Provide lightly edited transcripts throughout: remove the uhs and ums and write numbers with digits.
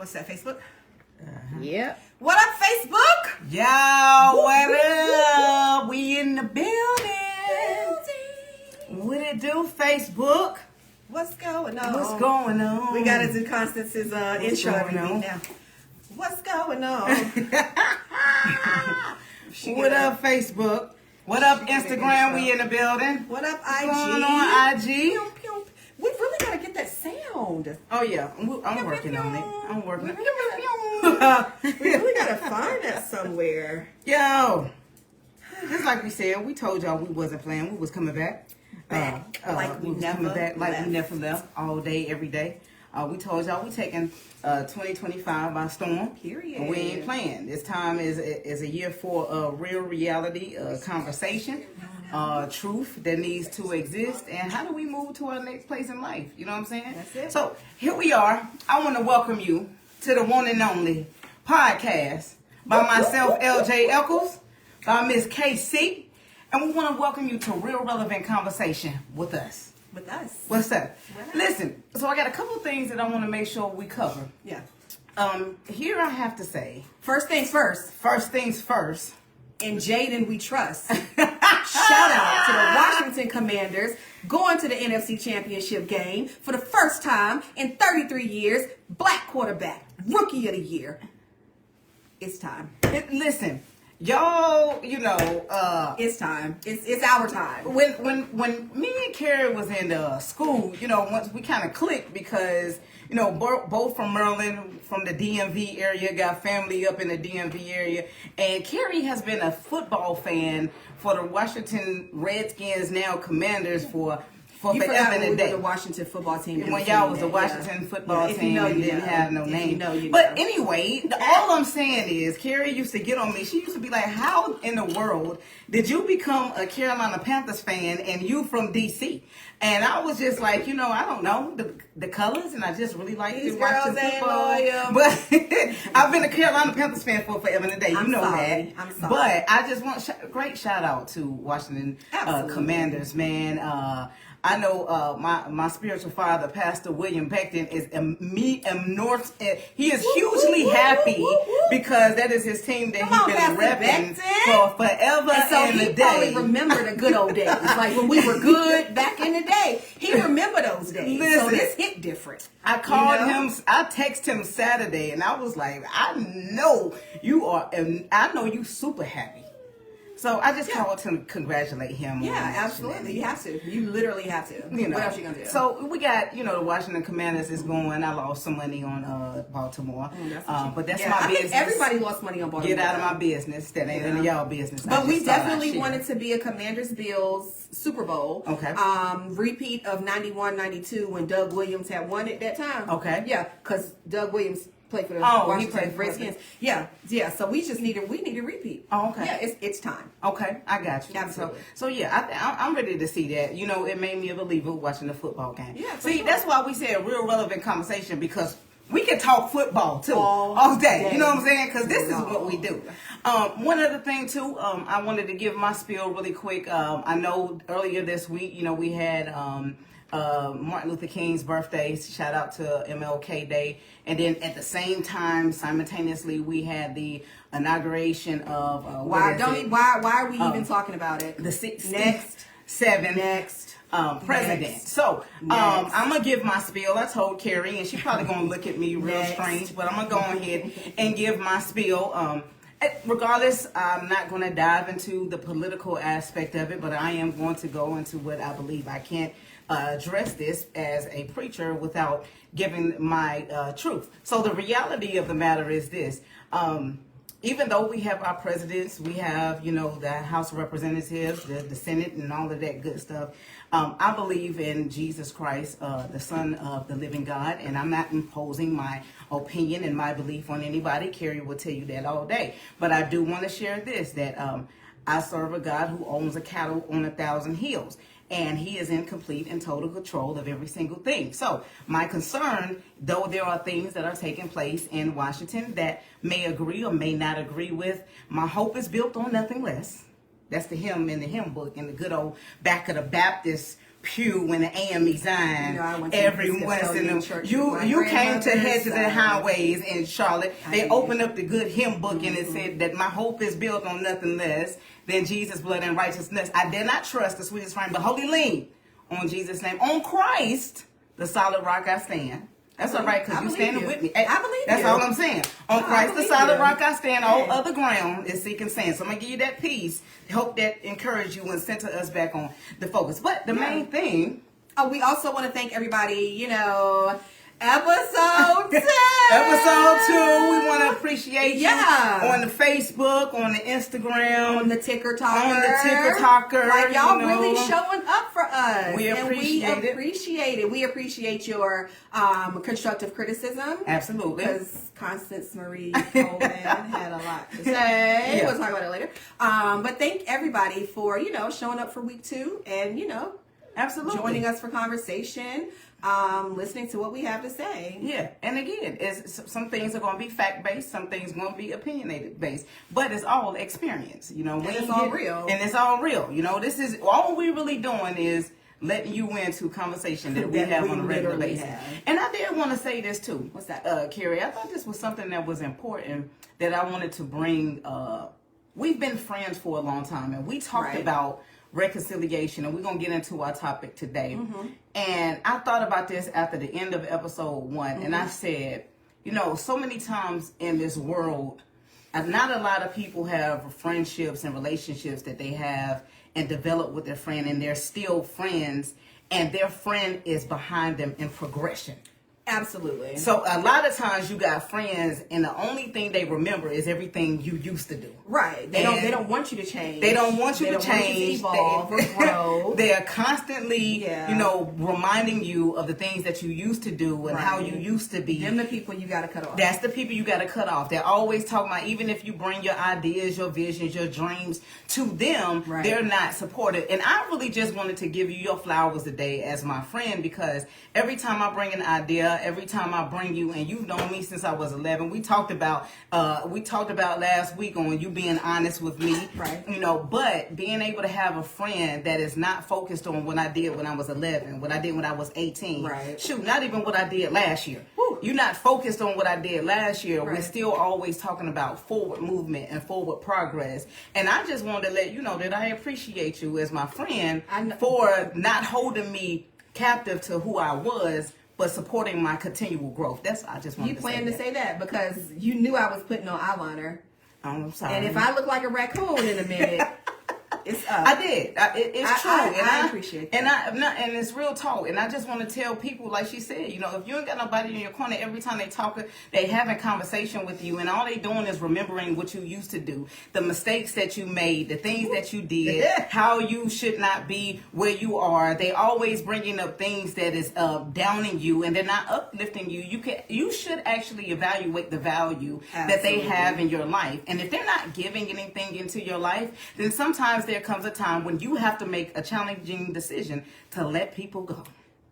What's that, Facebook? Yep. What up, Facebook? Yo, what up? We in the building. What it do, Facebook? What's going on? What's going on? We gotta do Constance's intro every week now. What's going on? What up, Facebook? What up, Instagram? We in the building. What up, What's IG? going on, IG? Pew, pew. We really gotta get that sound. Oh yeah, I'm working on it. I'm working on it. We really gotta find that somewhere. Yo, just like we said, we told y'all we wasn't playing. We was coming back. Like we was never coming back like left. we never left, all day, every day. We told y'all we taking 2025 by storm. Period. We ain't playing. This time is a year for real reality conversation, truth that needs to exist, and how do we move to our next place in life? You know what I'm saying? That's it. So here we are. I want to welcome you to the one and only podcast by myself, Eljay by Miss KC, and we want to welcome you to real relevant conversation with us. With us. What's up? What up? Listen, so I got a couple things that I want to make sure we cover. Yeah. Here I have to say, First things first. first things first. In Jaden we trust. Shout out to the Washington Commanders going to the NFC Championship game for the first time in 33 years. Black quarterback, rookie of the year. It's time. Listen, y'all, you know, It's time. It's our time. when me and Carrie was in school, you know, once we kind of clicked because, you know, both from Maryland, from the DMV area, got family up in the DMV area, and Carrie has been a football fan for the Washington Redskins, now Commanders, for You forever forgot when and a we day. were the Washington football team. When y'all was the Washington football If you team know, and you didn't know. have no If name. you know, you but know. anyway, all I'm saying is Carrie used to get on me. She used to be like, how in the world did you become a Carolina Panthers fan and you from DC? And I was just like, you know, I don't know, the colors, and I just really like These to watch girls the ain't football. loyal. But I've been a Carolina Panthers fan for forever and a day. You I'm know sorry. that. I'm sorry. But I just want great shout out to Washington Absolutely. Commanders, man. I know my spiritual father, Pastor William Beckton, is he is hugely happy because that is his team that Come on, he's Pastor been repping Beckton. for forever And so and he a probably day. remember the good old days, like when we were good back in the day. He remember those days. So Listen. this hit different. I called You know? him. I texted him Saturday, and I was like, I know you are, and I know you super happy. So I just called to congratulate him. on Yeah, that absolutely. You have to. You literally have to. You know, What else you gonna do? So we got, you know, the Washington Commanders is going. I lost some money on Baltimore, but that's my I business. think everybody lost money on Baltimore. Get out of my business. That ain't none of y'all business. But I we just thought I'd definitely share. wanted to be a Commanders Bills Super Bowl. Okay. Repeat of 91-92 when Doug Williams had won at that time. Okay. Yeah, because Doug Williams played for the He Washington played for Redskins. Yeah. So we need a repeat. Oh, okay. Yeah, it's time. Okay, I got you. Absolutely. So yeah, I'm ready to see that. You know, it made me a believer watching the football game. Yeah, for see, sure. that's why we say a real relevant conversation, because we can talk football too All day. day. You know what I'm saying? Because this is what we do. One other thing too, I wanted to give my spiel really quick. I know earlier this week, you know, we had Martin Luther King's birthday. Shout out to MLK Day. And then at the same time, simultaneously, we had the inauguration of Why are we even talking about it? the 67th Next. president. Next. So Next. I'm gonna give my spiel. I told Carrie, and she probably gonna look at me real Next. strange, but I'm gonna go ahead and give my spiel. Regardless, I'm not going to dive into the political aspect of it, but I am going to go into what I believe. I can't address this as a preacher without giving my truth. So the reality of the matter is this. Even though we have our presidents, we have, you know, the House of Representatives, the Senate, and all of that good stuff. I believe in Jesus Christ, the Son of the living God, and I'm not imposing my opinion and my belief on anybody. Carrie will tell you that all day. But I do want to share this, that I serve a God who owns a cattle on 1,000 hills. And he is in complete and total control of every single thing. So my concern, though there are things that are taking place in Washington that may agree or may not agree with, my hope is built on nothing less. That's the hymn in the hymn book in the good old back of the Baptist pew in the AME Zion I went to every the once in Episcopalian a church you with my you came to grandmother, Hedges and Highways in Charlotte. They did. opened up the good hymn book and it said that my hope is built on nothing less than Jesus' blood and righteousness. I dare not trust the sweetest frame, but wholly lean on Jesus' name, on Christ, the solid rock I stand. That's all right, because you standing with me. Hey, I believe that's you. all I'm saying. On No, Christ, the solid rock I stand. All Hey. other ground is seeking sand. So I'm going to give you that peace. Hope that encourage you and center us back on the focus. But the main thing... Oh, we also want to thank everybody, episode 10. Episode 2, we want to appreciate you Yeah. on the Facebook, on the Instagram, On the Ticker Talker. on the Ticker Talker. Like, y'all you know. really showing up for us. We appreciate it. We appreciate it. We appreciate your constructive criticism. Absolutely. Because Constance Marie Coleman had a lot to say. Yeah. We'll talk about it later. But thank everybody for, showing up for week 2 and, Absolutely. joining us for conversation, listening to what we have to say. Yeah, and again, some things are going to be fact-based, some things are going to be opinionated-based, but it's all experience, And it's all real. And it's all real. This is, all we're really doing is letting you into conversation that we have on a regular literally basis. have. And I did want to say this too. What's that? Carrie, I thought this was something that was important that I wanted to bring. We've been friends for a long time, and we talked Right. about reconciliation, and we're going to get into our topic today. And I thought about this after the end of episode 1, and I said, so many times in this world, not a lot of people have friendships and relationships that they have and develop with their friend, and they're still friends, and their friend is behind them in progression. Absolutely. So a lot of times you got friends, and the only thing they remember is everything you used to do. Right. They don't want you to change. They don't want you to change. Evolve or grow. They are constantly, reminding you of the things that you used to do and how you used to be. Them the people you got to cut off. That's the people you got to cut off. They're always talking about, even if you bring your ideas, your visions, your dreams to them, they're not supportive. And I really just wanted to give you your flowers today as my friend, because every time I bring an idea, every time I bring you, and you've known me since I was 11. We talked about last week on you being honest with me, right? But being able to have a friend that is not focused on what I did when I was 11, what I did when I was 18. Right. Shoot, not even what I did last year. Whew. You're not focused on what I did last year. Right. We're still always talking about forward movement and forward progress. And I just wanted to let you know that I appreciate you as my friend for not holding me captive to who I was, but supporting my continual growth. I just wanted You planned to say that because you knew I was putting on eyeliner. I'm sorry. And if I look like a raccoon in a minute, it's up. I did. It's true. I appreciate that. And it's real talk. And I just want to tell people, like she said, if you ain't got nobody in your corner, every time they talk, they having conversation with you, and all they doing is remembering what you used to do, the mistakes that you made, the things that you did, how you should not be where you are. They always bringing up things that is downing you, and they're not uplifting you. You should actually evaluate the value that they have in your life. And if they're not giving anything into your life, then sometimes there comes a time when you have to make a challenging decision to let people go.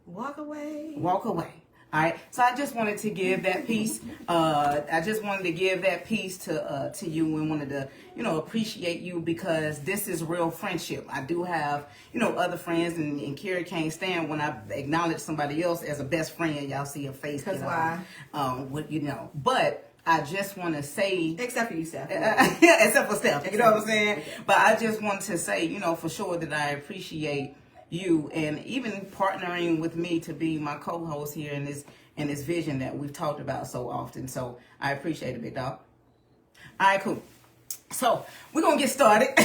Walk away. Walk away. All right. So I just wanted to give that piece. I just wanted to give that piece to you, and wanted to, appreciate you, because this is real friendship. I do have, other friends, and Carrie can't stand when I acknowledge somebody else as a best friend. Y'all see her face. Because why? But I just want to say, except for you, Steph. Except for Steph. You know what I'm saying? But I just want to say, for sure that I appreciate you, and even partnering with me to be my co-host here in this vision that we've talked about so often. So I appreciate it, big dog. All right, cool. So we're gonna get started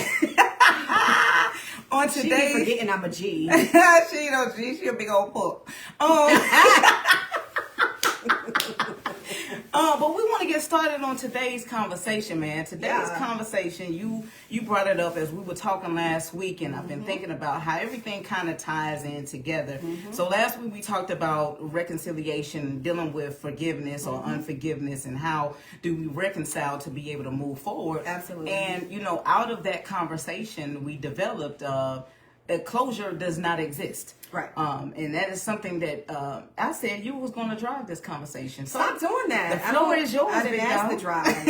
on today's. She be forgetting I'm a G. She ain't no G. She a big old pup. But we want to get started on today's conversation, man. Today's conversation, you brought it up as we were talking last week, and I've been thinking about how everything kind of ties in together. So last week we talked about reconciliation, dealing with forgiveness or unforgiveness, and how do we reconcile to be able to move forward. Absolutely. And, out of that conversation, we developed closure does not exist. Right. And that is something that I said you was going to drive this conversation. So Stop doing that. The floor is yours. I didn't ask to drive.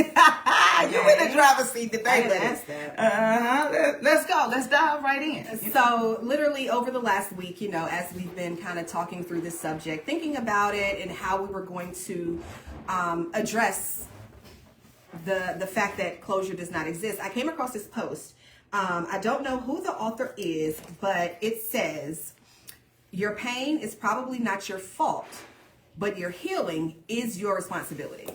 You in the driver's seat today. I didn't ask that. Let's go. Let's dive right in. So literally over the last week, as we've been kind of talking through this subject, thinking about it and how we were going to address the fact that closure does not exist, I came across this post. I don't know who the author is, but it says, your pain is probably not your fault, but your healing is your responsibility.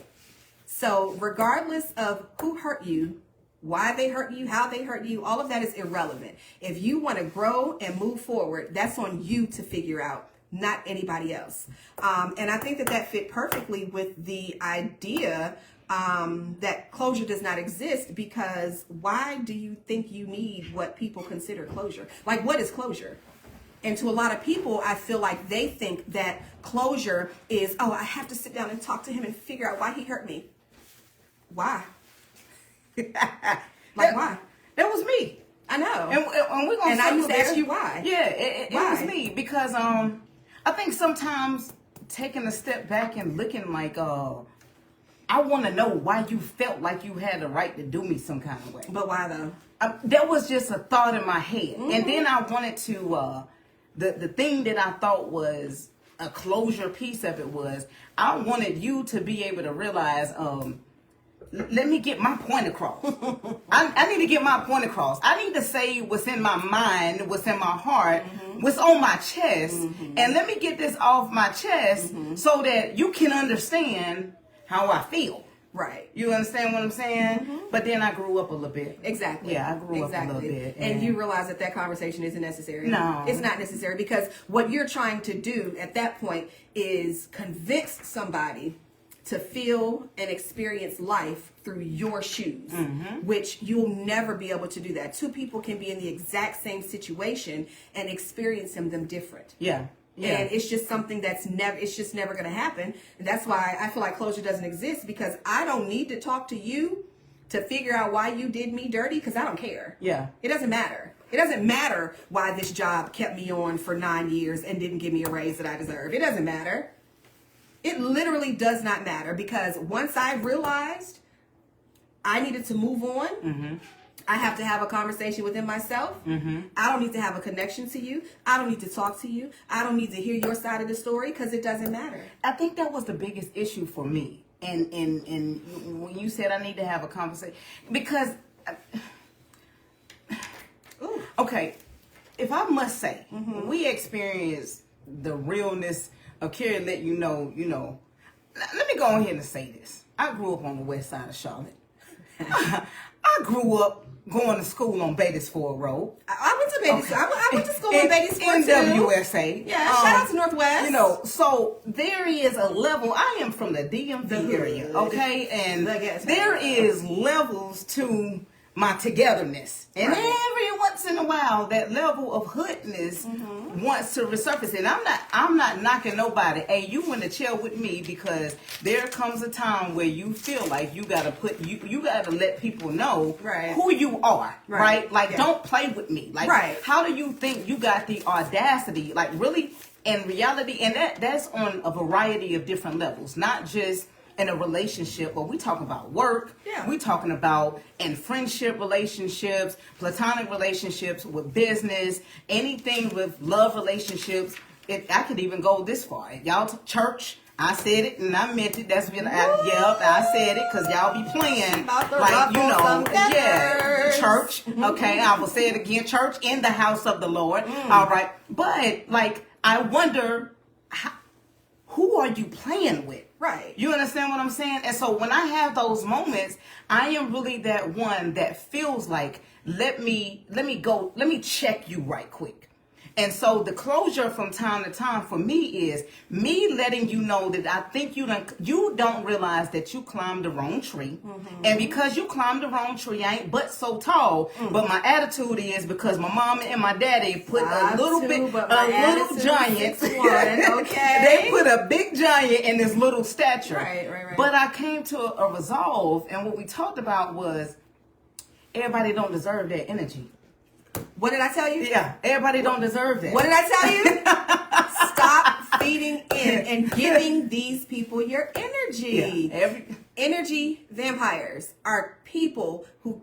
So regardless of who hurt you, why they hurt you, how they hurt you, all of that is irrelevant. If you want to grow and move forward, that's on you to figure out, not anybody else. And I think that fit perfectly with the idea that closure does not exist, because why do you think you need what people consider closure? Like, what is closure? And to a lot of people, I feel like they think that closure is, I have to sit down and talk to him and figure out why he hurt me. Why? Why? That was me. I know. And we're gonna. And I used to ask you why. Yeah, it was me, because I think sometimes taking a step back and looking like I want to know why you felt like you had the right to do me some kind of way. But why though? That was just a thought in my head, and then I wanted to. The thing that I thought was a closure piece of it was I wanted you to be able to realize. Let me get my point across. I need to get my point across. I need to say what's in my mind, what's in my heart, what's on my chest, and let me get this off my chest so that you can understand how I feel. Right. You understand what I'm saying? But then I grew up a little bit. Exactly. Yeah, I grew up a little bit. And you realize that conversation isn't necessary. No. It's not necessary, because what you're trying to do at that point is convince somebody to feel and experience life through your shoes, which you'll never be able to do that. Two people can be in the exact same situation and experience them different. Yeah. Yeah. And it's just something it's just never going to happen. And that's why I feel like closure doesn't exist, because I don't need to talk to you to figure out why you did me dirty, because I don't care. Yeah. It doesn't matter. It doesn't matter why this job kept me on for 9 years and didn't give me a raise that I deserve. It doesn't matter. It literally does not matter, because once I realized I needed to move on, I have to have a conversation within myself. I don't need to have a connection to you. I don't need to talk to you. I don't need to hear your side of the story, because it doesn't matter. I think that was the biggest issue for me. And when you said I need to have a conversation, because, okay, if I must say, we experienced the realness of Carrie let you know, let me go ahead and say this. I grew up on the west side of Charlotte. I grew up going to school on Beatty-Ford Road. I went to Beatty. I went to school on Beatty-Ford too. NWSA. Yeah, shout out to Northwest. So there is a level. I am from the DMV area, okay? And there is levels to my togetherness. And every once in a while, that level of hoodness wants to resurface. And I'm not knocking nobody. Hey, you want to chill with me, because there comes a time where you feel like you gotta you gotta let people know who you are, right? Like, don't play with me. Like, how do you think you got the audacity? Like, really, in reality, and that's on a variety of different levels, not just in a relationship, but we talking about work. Yeah. We talking about in friendship relationships, platonic relationships, with business, anything with love relationships. I could even go this far. Y'all, church. I said it and I meant it. That's when I said it, because y'all be playing like, church. Okay, I will say it again. Church in the house of the Lord. All right, but like, I wonder, who are you playing with? Right. You understand what I'm saying? And so when I have those moments, I am really that one that feels like, let me check you right quick. And so the closure from time to time for me is me letting you know that I think you don't realize that you climbed the wrong tree. And because you climbed the wrong tree, I ain't but so tall. But my attitude is, because my mama and my daddy put a little giant. They put a big giant in this little stature. Right. But I came to a resolve, and what we talked about was everybody don't deserve that energy. What did I tell you? Yeah, everybody don't deserve that. What did I tell you? Stop feeding in and giving these people your energy. Yeah, energy vampires are people who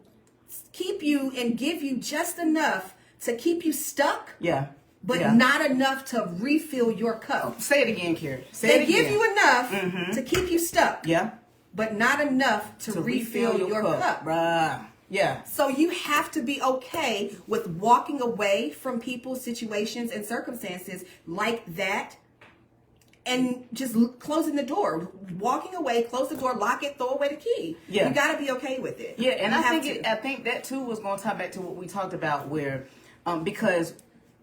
keep you and give you just enough to keep you stuck. Yeah. But yeah. not enough to refill your cup. Say it again, Carrie. They give you enough to keep you stuck. Yeah. But not enough to refill your cup. Bruh. Yeah. So you have to be okay with walking away from people, situations, and circumstances like that, and just closing the door, walking away, close the door, lock it, throw away the key. Yeah. You got to be okay with it. Yeah, and I think that too was going to tie back to what we talked about, where because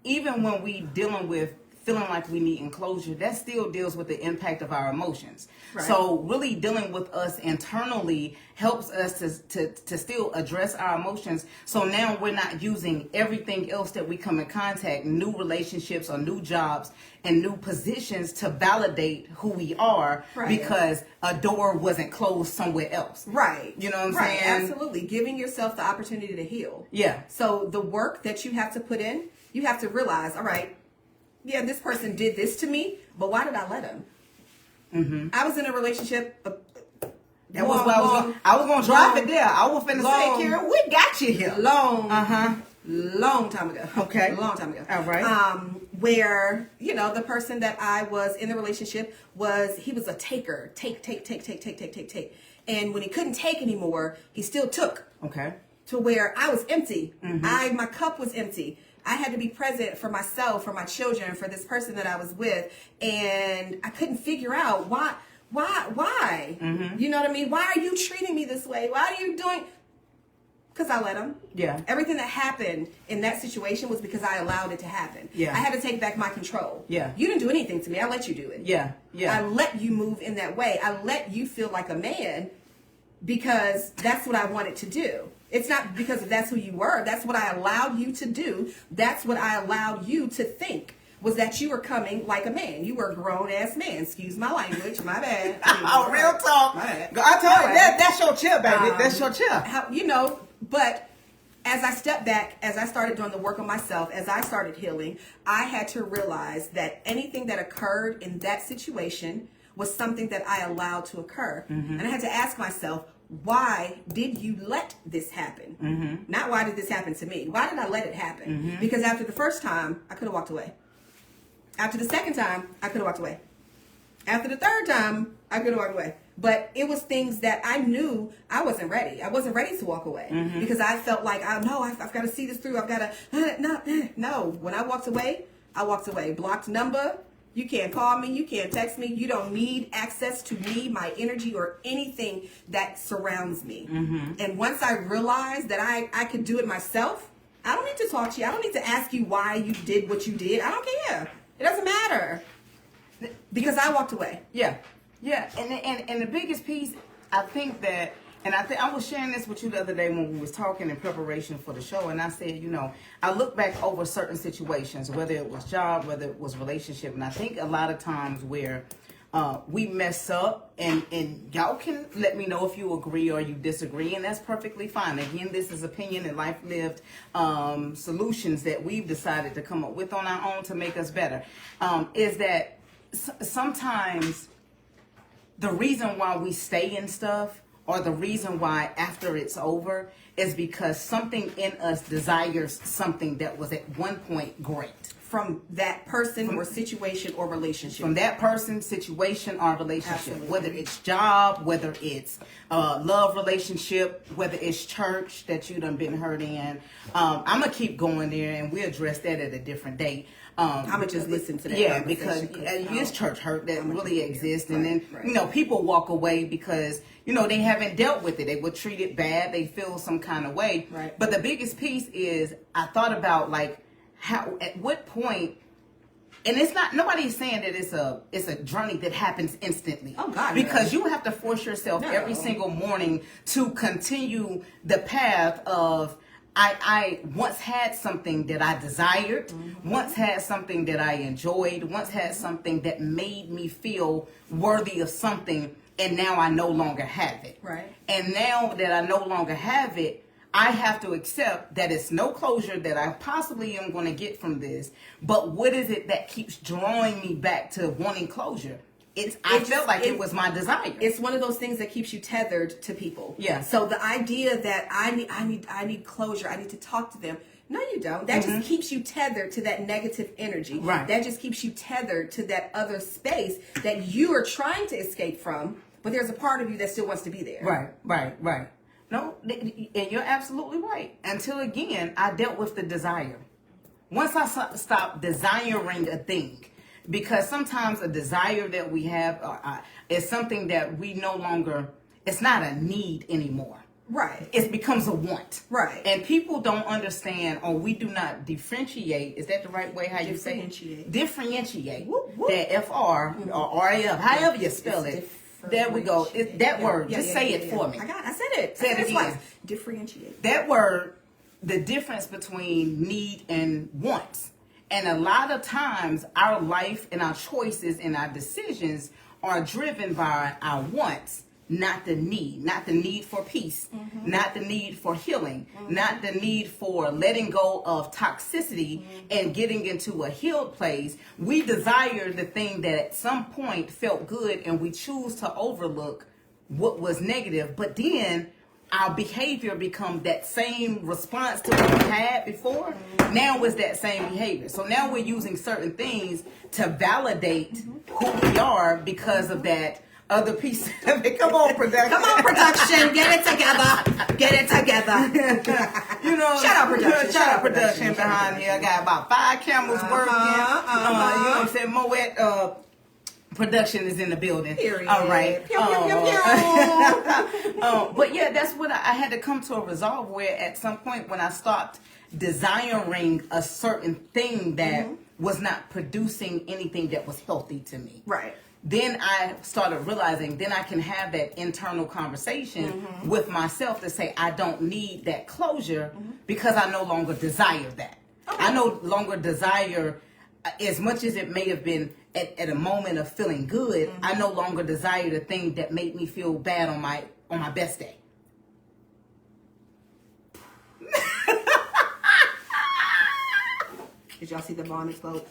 even when we dealing with feeling like we need enclosure, that still deals with the impact of our emotions. Right. So really dealing with us internally helps us to still address our emotions. So now we're not using everything else that we come in contact, new relationships or new jobs and new positions to validate who we are because a door wasn't closed somewhere else. Right. You know what I'm saying? Absolutely. Giving yourself the opportunity to heal. Yeah. So the work that you have to put in, you have to realize, all right, yeah, this person did this to me, but why did I let him? I was in a relationship. That was what I was going to drive it there. I was finna say, Kira, we got you here. Long time ago. Okay. Long time ago. All right. Where, the person that I was in the relationship he was a taker. Take. And when he couldn't take anymore, he still took. Okay. To where I was empty. My cup was empty. I had to be present for myself, for my children, for this person that I was with. And I couldn't figure out why? You know what I mean? Why are you treating me this way? Why are you doing? Because I let him. Yeah. Everything that happened in that situation was because I allowed it to happen. Yeah. I had to take back my control. Yeah. You didn't do anything to me. I let you do it. Yeah. Yeah. I let you move in that way. I let you feel like a man because that's what I wanted to do. It's not because that's who you were. That's what I allowed you to do. That's what I allowed you to think, was that you were coming like a man. You were a grown-ass man. Excuse my language. My bad. Oh, real talk. My bad. I told you, that's your chill, baby. That's your chill. But as I stepped back, as I started doing the work on myself, as I started healing, I had to realize that anything that occurred in that situation was something that I allowed to occur. And I had to ask myself, why did you let this happen? Not why did this happen to me? Why did I let it happen? Because after the first time, I could have walked away. After the second time, I could have walked away. After the third time, I could have walked away. But it was things that I knew I wasn't ready. I wasn't ready to walk away because I felt like, I've got to see this through. I've got to, no. When I walked away, Blocked number. You can't call me. You can't text me. You don't need access to me, my energy, or anything that surrounds me. And once I realized that I could do it myself, I don't need to talk to you. I don't need to ask you why you did what you did. I don't care. It doesn't matter. Because I walked away. Yeah. And the biggest piece, I think that, and I was sharing this with you the other day when we was talking in preparation for the show, and I said, I look back over certain situations, whether it was job, whether it was relationship, and I think a lot of times where we mess up, and y'all can let me know if you agree or you disagree, and that's perfectly fine. Again, this is opinion and life lived solutions that we've decided to come up with on our own to make us better. Is that sometimes the reason why we stay in stuff, or the reason why after it's over, is because something in us desires something that was at one point great. From that person or situation or relationship. From that person, situation, or relationship. Absolutely. Whether it's job, whether it's love relationship, whether it's church that you done been hurt in. I'm going to keep going there, and we'll address that at a different date. I'm going to just listen to that. Yeah, because it's church hurt that really exists. And then, people walk away because, they haven't dealt with it. They were treated bad. They feel some kind of way. Right. But the biggest piece is I thought about, how, at what point, and it's not, nobody's saying that it's a journey that happens instantly. Oh, God. Because you have to force yourself every single morning to continue the path of, I once had something that I desired, once had something that I enjoyed, once had something that made me feel worthy of something, and now I no longer have it. Right. And now that I no longer have it, I have to accept that it's no closure that I possibly am going to get from this. But what is it that keeps drawing me back to wanting closure? I felt like it was my desire. It's one of those things that keeps you tethered to people. Yeah. So the idea that I need closure, I need to talk to them. No, you don't. That just keeps you tethered to that negative energy. Right. That just keeps you tethered to that other space that you are trying to escape from, but there's a part of you that still wants to be there. Right. No, and you're absolutely right. Until again, I dealt with the desire. Once I stopped desiring a thing, because sometimes a desire that we have is something that we no longer, it's not a need anymore. Right. It becomes a want. Right. And people don't understand, or we do not differentiate. Is that the right way how you say it? Differentiate. Whoop, whoop. That FR or RAF, however you spell it. There we go. That word. Just say it for me. I said it. Say it again. Differentiate. That word, the difference between need and wants. And a lot of times our life and our choices and our decisions are driven by our wants, not the need for peace, not the need for healing, not the need for letting go of toxicity and getting into a healed place. We desire the thing that at some point felt good, and we choose to overlook what was negative. But then our behavior becomes that same response to what we had before. Now it's that same behavior. So now we're using certain things to validate who we are because of that other piece of it. Come on, production. Come on, production. Get it together. Get it together. You know, Shut up, production. Shut up, production behind here. I got about 5 cameras working. You know what I'm saying? Moet production is in the building. Period. All right. Pew, pew, pew, pew. But yeah, that's what I had to come to a resolve where at some point when I stopped desiring a certain thing that was not producing anything that was healthy to me. Right. Then I started realizing then I can have that internal conversation with myself to say I don't need that closure because I no longer desire that. Okay. I no longer desire, as much as it may have been at a moment of feeling good, I no longer desire the thing that made me feel bad on my best day. Did y'all see the bomb explode?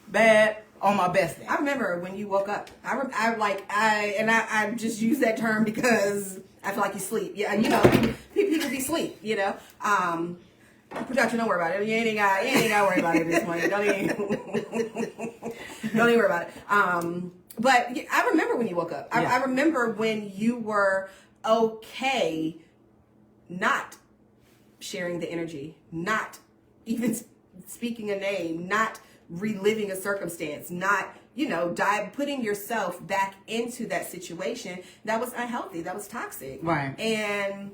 Bad on my best day. I remember when you woke up. I just use that term because I feel like you sleep. Yeah, you know, people be sleep. You know, production. Don't worry about it. You ain't got to worry about it this morning. Don't even worry about it. But I remember when you woke up. I remember when you were okay, not sharing the energy, not even speaking a name, not reliving a circumstance, not, putting yourself back into that situation that was unhealthy, that was toxic. Right. And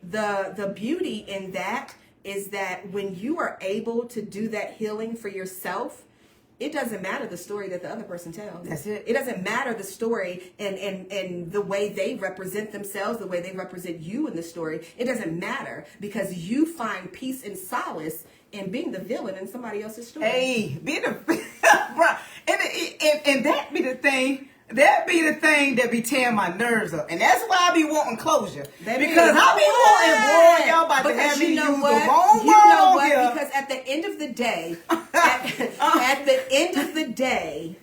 the beauty in that is that when you are able to do that healing for yourself, it doesn't matter the story that the other person tells. That's it. It doesn't matter the story and the way they represent themselves, the way they represent you in the story. It doesn't matter because you find peace and solace in being the villain in somebody else's story. Hey, be the bro, and that be the thing. That be the thing that be tearing my nerves up. And that's why I be wanting closure. Because I be wanting, boy, y'all about to have me use the wrong word on here. Because at the end of the day, at the end of the day,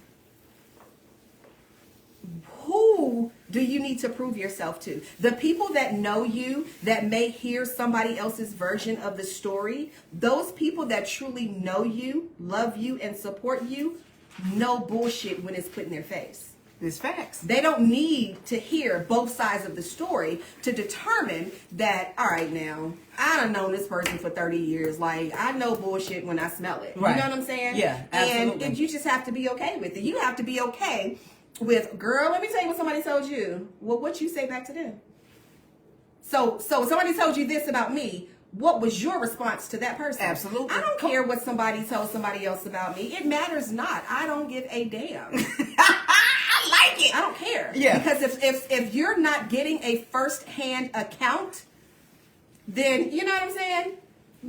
who do you need to prove yourself to? The people that know you, that may hear somebody else's version of the story, those people that truly know you, love you, and support you, know bullshit when it's put in their face. It's facts. They don't need to hear both sides of the story to determine that, all right, now, I done known this person for 30 years. Like, I know bullshit when I smell it. Right. You know what I'm saying? Yeah, absolutely. And you just have to be okay with it. You have to be okay with, girl, let me tell you what somebody told you. Well, what you say back to them? So somebody told you this about me. What was your response to that person? Absolutely. I don't care what somebody told somebody else about me. It matters not. I don't give a damn. I like it. I don't care. Yeah. Because if you're not getting a first-hand account, then, you know what I'm saying?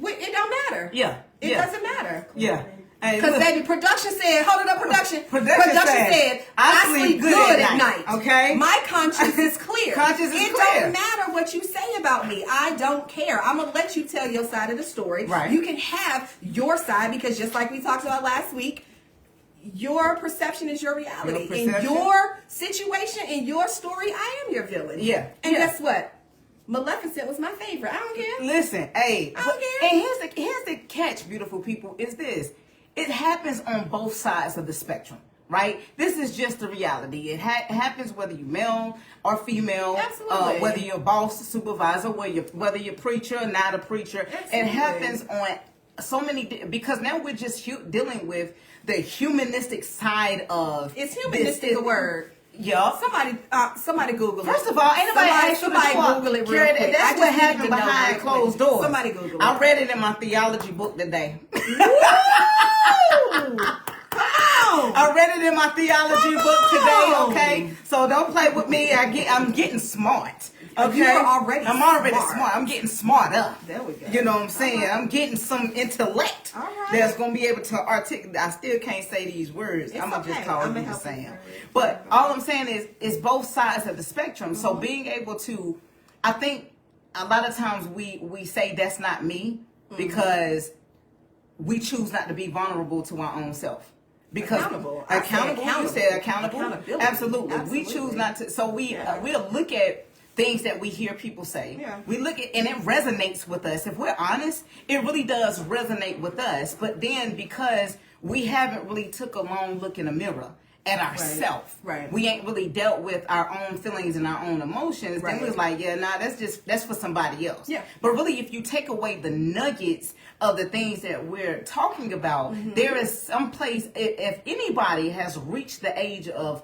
It don't matter. Yeah. It doesn't matter. Yeah. Because baby, production said, hold it up, production. Production said, I sleep good at night. Okay? My conscience is clear. It don't matter what you say about me. I don't care. I'm going to let you tell your side of the story. Right. You can have your side because just like we talked about last week, your perception is your reality. In your situation, in your story, I am your villain. Yeah. And guess what? Maleficent was my favorite. I don't care. Listen, hey. I don't care. And here's the catch, beautiful people, is this. It happens on both sides of the spectrum, right? This is just the reality. It happens whether you're male or female. Absolutely. Whether you're boss, supervisor, whether you're preacher or not a preacher. Absolutely. It happens on so many, because now we're just dealing with the humanistic side of Is humanistic a word? Yeah. Somebody Google it. First of all, ain't nobody asked you to talk. Google it real quick. That's what happened behind closed doors. Somebody Google it. I read it in my theology book today. Come on. I read it in my theology book today, okay? So don't play with me. I'm getting smart. Okay, I'm already smart. I'm getting smarter. There we go. You know what I'm saying? I'm getting some intellect that's gonna be able to articulate. I still can't say these words. I'm gonna just call you Sam. But all I'm saying is both sides of the spectrum. So being able to, I think a lot of times we say that's not me because we choose not to be vulnerable to our own self. Because accountable. You said accountable. Absolutely. We choose not to. So we'll look at things that we hear people say. Yeah. We look at, and it resonates with us. If we're honest, it really does resonate with us. But then because we haven't really took a long look in the mirror at ourselves, we ain't really dealt with our own feelings and our own emotions, then we was like, that's for somebody else. Yeah. But really, if you take away the nuggets of the things that we're talking about, there is some place, if anybody has reached the age of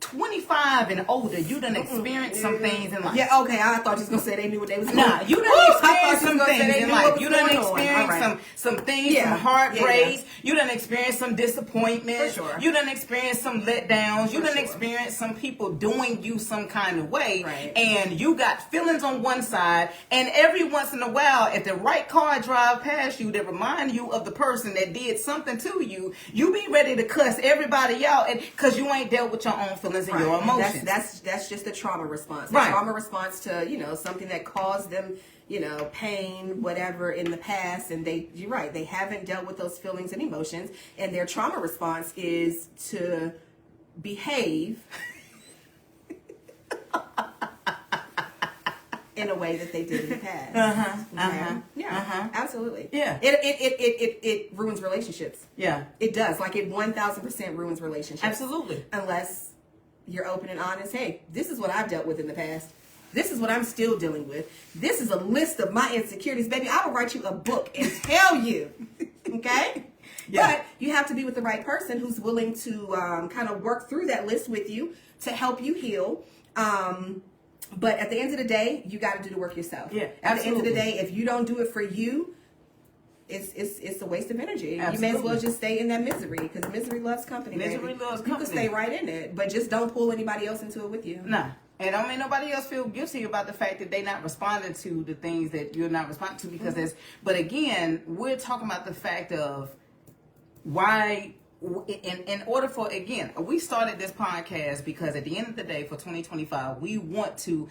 25 and older, you done experienced some things in life. Yeah, okay. I thought you was gonna say they knew what they was doing. Nah, you done experienced some things in life. You done experienced some things, some heartbreaks. You done experienced some disappointments. For sure. You done experienced some letdowns. You done sure. experienced some people doing you some kind of way. Right. And you got feelings on one side, and every once in a while, if the right car drive past you that remind you of the person that did something to you, you be ready to cuss everybody out because you ain't dealt with your own feelings and your emotions. That's just the trauma response. The trauma response to, something that caused them, pain, whatever in the past, and you're right, they haven't dealt with those feelings and emotions, and their trauma response is to behave in a way that they did in the past. Absolutely. Yeah. It ruins relationships. Yeah. It does. Like it 1000% ruins relationships. Absolutely. Unless you're open and honest. Hey, this is what I've dealt with in the past. This is what I'm still dealing with. This is a list of my insecurities. Baby, I will write you a book and tell you. Okay? Yeah. But you have to be with the right person who's willing to kind of work through that list with you to help you heal. But at the end of the day, you got to do the work yourself. Yeah, at the end of the day, if you don't do it for you, it's a waste of energy. Absolutely. You may as well just stay in that misery because misery loves company. Misery loves company. You can stay right in it, but just don't pull anybody else into it with you. Nah. And I mean, nobody else feel guilty about the fact that they not responding to the things that you're not responding to because but again, we're talking about the fact of why, in order for, again, we started this podcast because at the end of the day for 2025, we want to,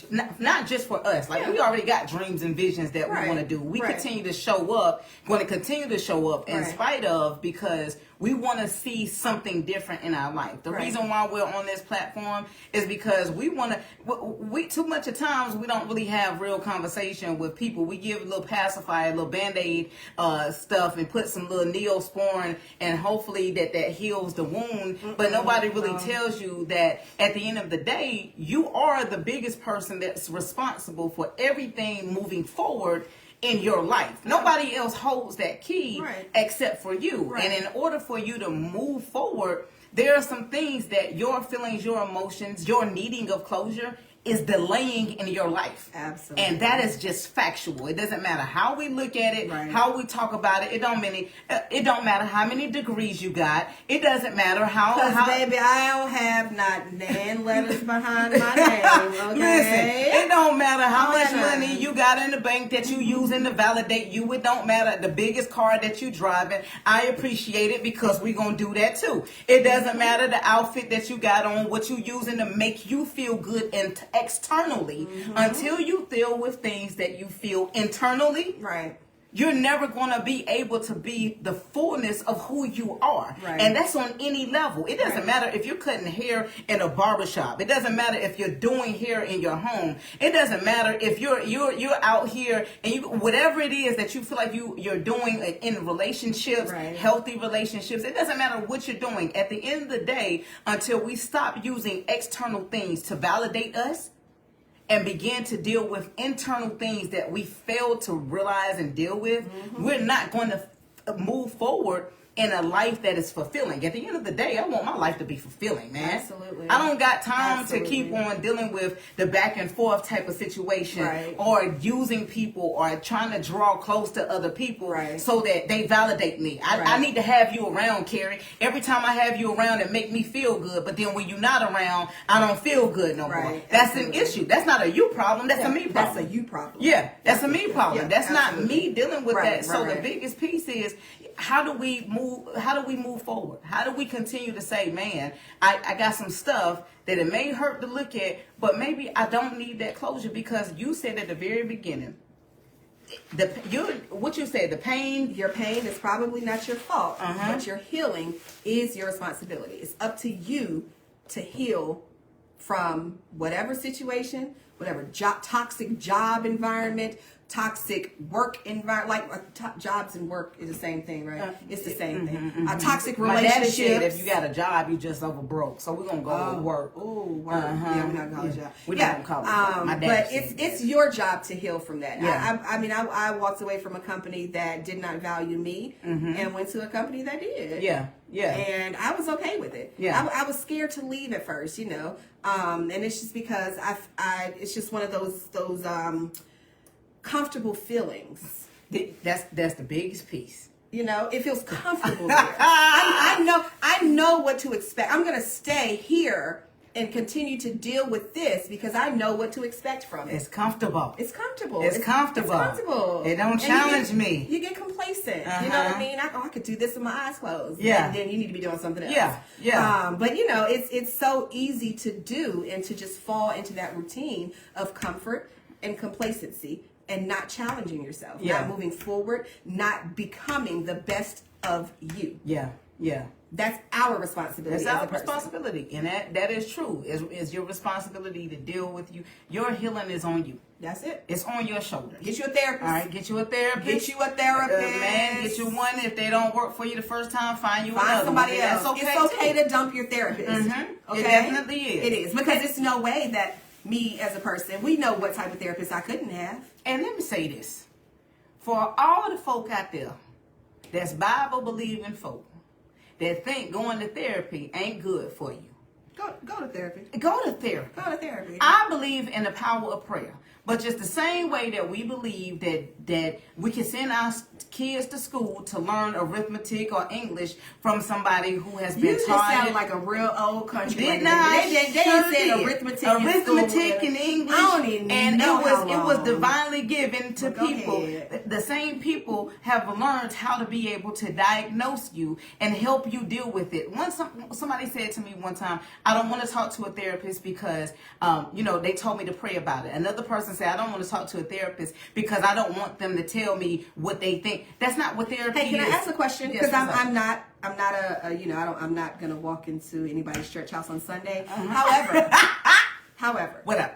not just for us, like we already got dreams and visions that we want to do. We continue to show up, going to continue to show up in spite of, because we want to see something different in our life. The reason why we're on this platform is because we want to, we too much of times we don't really have real conversation with people. We give a little pacifier, a little Band-Aid stuff and put some little Neosporin and hopefully that heals the wound. But nobody really tells you that at the end of the day, you are the biggest person that's responsible for everything moving forward in your life. Nobody else holds that key except for you. And in order for you to move forward, there are some things that your feelings, your emotions, your needing of closure is delaying in your life. Absolutely. And that is just factual. It doesn't matter how we look at it, Right. how we talk about it. It don't matter how many degrees you got. It doesn't matter how. Baby, I don't have not nan letters behind my name. Okay. Listen, it don't matter how much Whatever. money you got in the bank that you using to validate you. It don't matter the biggest car that you driving. I appreciate it because we gonna do that too. It doesn't matter the outfit that you got on, what you using to make you feel good and externally, until you deal with things that you feel internally. Right. You're never going to be able to be the fullness of who you are. Right. And that's on any level. It doesn't Right. matter if you're cutting hair in a barbershop. It doesn't matter if you're doing hair in your home. It doesn't matter if you're out here and you, whatever it is that you feel like you're doing in relationships, Right. healthy relationships. It doesn't matter what you're doing. At the end of the day, until we stop using external things to validate us, and begin to deal with internal things that we fail to realize and deal with, we're not going to move forward in a life that is fulfilling. At the end of the day, I want my life to be fulfilling, man. Absolutely. I don't got time Absolutely. to keep on dealing with the back and forth type of situation, Right. or using people or trying to draw close to other people, Right. so that they validate me. I Right. need to have you around, Carrie. Every time I have you around, it make me feel good. But then when you're not around, I don't feel good no more. Right. That's Absolutely. an issue. That's not a you problem. That's a me problem. That's a you problem. Yeah, that's a me problem. Yeah, That's not absolutely. me dealing with Right, that. So right, the biggest piece is, how do we move forward? How do we continue to say, man, I got some stuff that it may hurt to look at, but maybe I don't need that closure, because you said at the very beginning, what you said, the pain. Your pain is probably not your fault, Uh-huh. but your healing is your responsibility. It's up to you to heal from whatever situation, whatever toxic job environment, toxic work environment. Like jobs and work is the same thing, right? It's the same thing. A toxic My daddy relationships. said if you got a job, you just over broke. So we're gonna go to work. Oh, work. Uh-huh. Yeah, we're not gonna call it job. We're not gonna call it job. My dad but said it's your job to heal from that. Yeah. I walked away from a company that did not value me and went to a company that did. Yeah, yeah. And I was okay with it. Yeah. I was scared to leave at first, and it's just because it's just one of those comfortable feelings. That's the biggest piece. It feels comfortable there. I know what to expect. I'm gonna stay here and continue to deal with this because I know what to expect from it. It's comfortable. It's comfortable. It's comfortable. It's comfortable. It don't And challenge me. You get complacent. You know what I mean? I could do this with my eyes closed. Yeah. And then you need to be doing something else. Yeah, yeah. But it's so easy to do and to just fall into that routine of comfort and complacency and not challenging yourself, Yeah. not moving forward, not becoming the best of you. Yeah, yeah. That's our responsibility. It's as a our person. responsibility, and that is true. It's your responsibility to deal with you. Your healing is on you. That's it. It's on your shoulders. Get you a therapist. All right, get you a therapist. Get you a therapist. Man, get you one. If they don't work for you the first time, find you Find another somebody one. else. That's okay. It's okay too. to dump your therapist. Okay? It definitely is. It is. Because it's no way that me as a person, we know what type of therapist I couldn't have. And let me say this. For all the folk out there that's Bible believing folk that think going to therapy ain't good for you, Go to therapy. go to therapy. Go to therapy. I believe in the power of prayer. But just the same way that we believe that we can send our kids to school to learn arithmetic or English from somebody who has been You just taught sound it. like a real old country. Didn't lady. I? They Sure said did. arithmetic Arithmetic in and English. I don't even and know it was divinely given to Well, go people. ahead. The same people have learned how to be able to diagnose you and help you deal with it. Somebody said to me one time, I don't want to talk to a therapist because they told me to pray about it. Another person said, I don't want to talk to a therapist because I don't want them to tell me what they think. That's not what therapy is. Hey, can I ask a question? Yes, Because what's up? I'm not gonna walk into anybody's church house on Sunday. However, What up?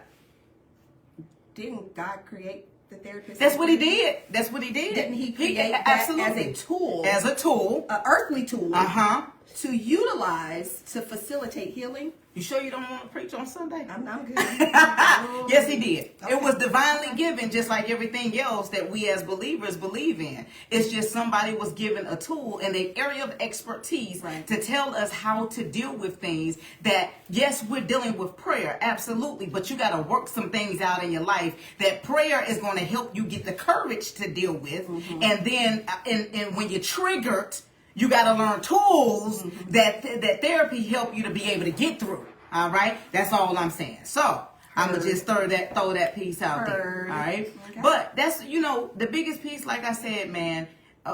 didn't God create the therapist? That's what he did. That's what he did. Didn't he create that absolutely as a tool? As a tool. An earthly tool. Uh-huh. to utilize to facilitate healing. You sure you don't want to preach on Sunday? I'm good. Yes, he did. Okay. It was divinely given, just like everything else that we as believers believe in. It's just somebody was given a tool in the area of expertise to tell us how to deal with things that, yes, we're dealing with prayer, absolutely, but you got to work some things out in your life that prayer is going to help you get the courage to deal with. And then and when you're triggered, you got to learn tools that therapy help you to be able to get through. All right, that's all I'm saying. So I'm gonna just throw that piece out there. All right, but that's the biggest piece. Like I said, man,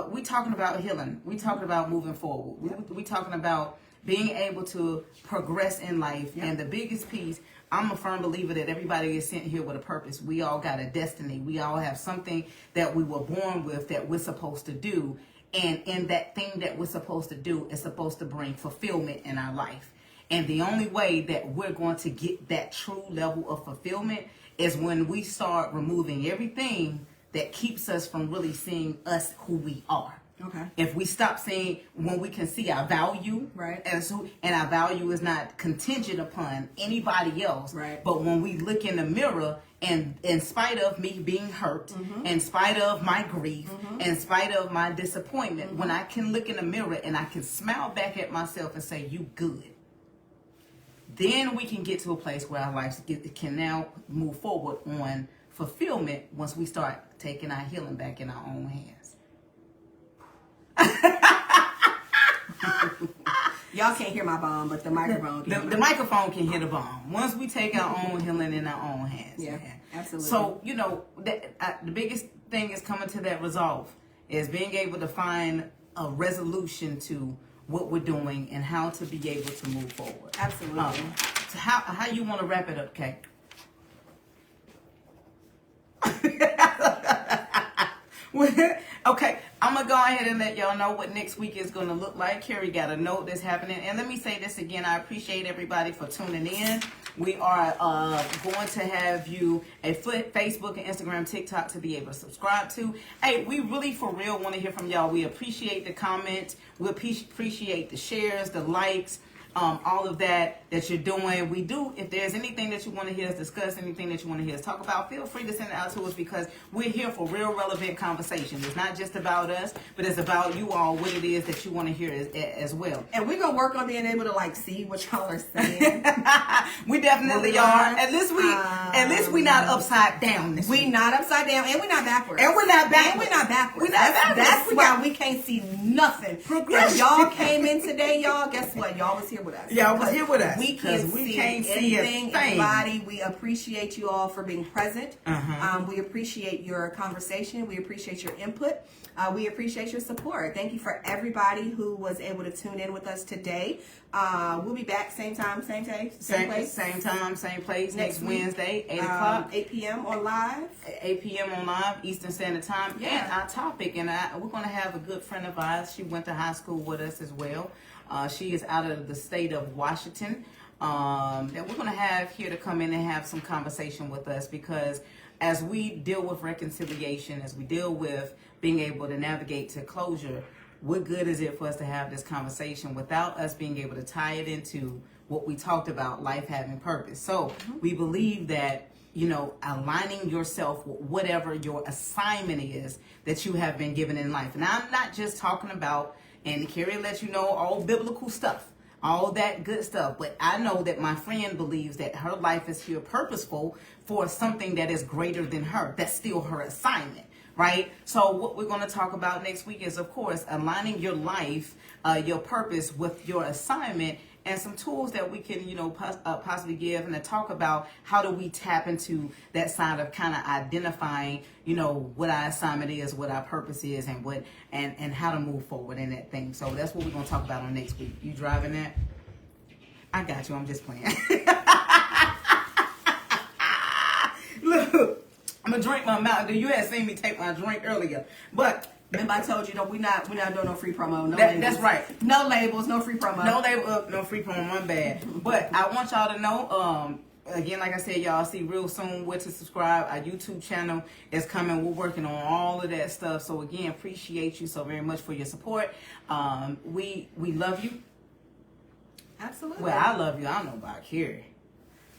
we talking about healing. We talking about moving forward. We talking about being able to progress in life. And the biggest piece, I'm a firm believer that everybody is sent here with a purpose. We all got a destiny. We all have something that we were born with that we're supposed to do. And in that thing that we're supposed to do is supposed to bring fulfillment in our life. And the only way that we're going to get that true level of fulfillment is when we start removing everything that keeps us from really seeing us who we are. Okay. If we stop seeing, when we can see our value, and our value is not contingent upon anybody else, but when we look in the mirror, and in spite of me being hurt, in spite of my grief, in spite of my disappointment, when I can look in the mirror and I can smile back at myself and say, you good, then we can get to a place where our lives can now move forward on fulfillment once we start taking our healing back in our own hands. Y'all can't hear my bomb, but the microphone can. The microphone can hear the bomb. Once we take our own healing in our own hands. Yeah, absolutely. So, the biggest thing is coming to that resolve, is being able to find a resolution to what we're doing and how to be able to move forward. Absolutely. So how you want to wrap it up, Kay? Okay, I'm going to go ahead and let y'all know what next week is going to look like. Carrie got a note that's happening. And let me say this again. I appreciate everybody for tuning in. We are going to have you a Facebook and Instagram, TikTok to be able to subscribe to. Hey, we really for real want to hear from y'all. We appreciate the comments. We appreciate the shares, the likes. All of that you're doing. We do, if there's anything that you want to hear us discuss, anything that you want to hear us talk about, feel free to send it out to us, because we're here for real relevant conversations. It's not just about us, but it's about you all, what it is that you want to hear as well. And we're going to work on being able to see what y'all are saying. We definitely are. At least we not upside down this week. Not upside down, and we're not backwards. And we're not backwards. That's why we can't see nothing. If y'all came in today, y'all, guess what? Y'all was here with us. Y'all was here with us. We can't see anything, everybody. We appreciate you all for being present. We appreciate your conversation. We appreciate your input. We appreciate your support. Thank you for everybody who was able to tune in with us today. We'll be back same time, same day, same place. Same time, same place. Next Wednesday, 8 o'clock. 8 p.m. on live. 8 p.m. on live, Eastern Standard Time. Yeah. And our topic, we're going to have a good friend of ours. She went to high school with us as well. She is out of the state of Washington. And we're going to have here to come in and have some conversation with us, because as we deal with reconciliation, as we deal with being able to navigate to closure, what good is it for us to have this conversation without us being able to tie it into what we talked about, life having purpose? So we believe that, aligning yourself with whatever your assignment is that you have been given in life. And I'm not just talking about, and Carrie lets you know, all biblical stuff, all that good stuff. But I know that my friend believes that her life is here purposeful for something that is greater than her. That's still her assignment, right? So what we're going to talk about next week is, of course, aligning your life, your purpose with your assignment, and some tools that we can, possibly give, and to talk about how do we tap into that side of kind of identifying, what our assignment is, what our purpose is, and what and how to move forward in that thing. So that's what we're gonna talk about on next week. You driving that? I got you. I'm just playing. Look, I'm gonna drink my Mountain Dew. You had seen me take my drink earlier, but. Remember, I told you, we're not doing no free promo. No that's right. No labels, no free promo. No free promo. My bad. But I want y'all to know. Again, like I said, y'all see real soon where to subscribe. Our YouTube channel is coming. We're working on all of that stuff. So again, appreciate you so very much for your support. We love you. Absolutely. Well, I love you. I don't know about Carrie.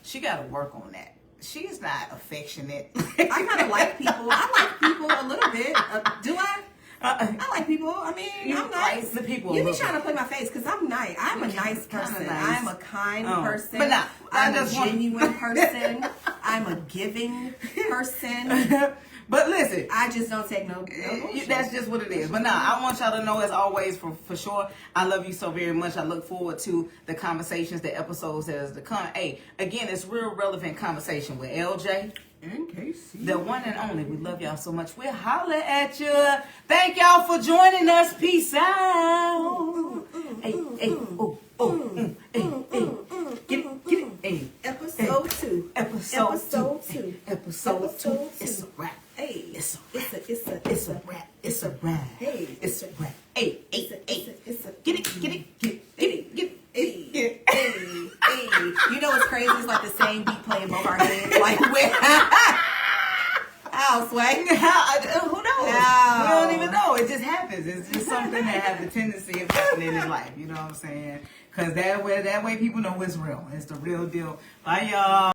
She got to work on that. She's not affectionate. I kind of like people. I like people a little bit. Do I? I like people. I mean, You I'm nice. like the people. You be a little trying to bit. play my face because I'm nice. I'm a nice person. nice. I'm a kind person. But nah, I'm a genuine person. I'm a giving person. But listen, I just don't take no bullshit. that's just what it is. But nah, I want y'all to know, as always, for sure, I love you so very much. I look forward to the conversations, the episodes that is to come. Hey, again, it's real relevant conversation with Eljay and KC. the one and only. We love y'all so much. We'll holler at you. Thank y'all for joining us. Peace out. Hey, get it, hey. Episode 2. Episode 2. It's a wrap. Hey, It's a it's a wrap. It's a wrap. Hey, It's a wrap. Hey, it's a get it. Hey. You know what's crazy? It's like the same beat playing above our heads. Like where? How, Sway? Who knows? How? We don't even know. It just happens. It's just something that has a tendency of happening in life. You know what I'm saying? Because that way people know it's real. It's the real deal. Bye, y'all.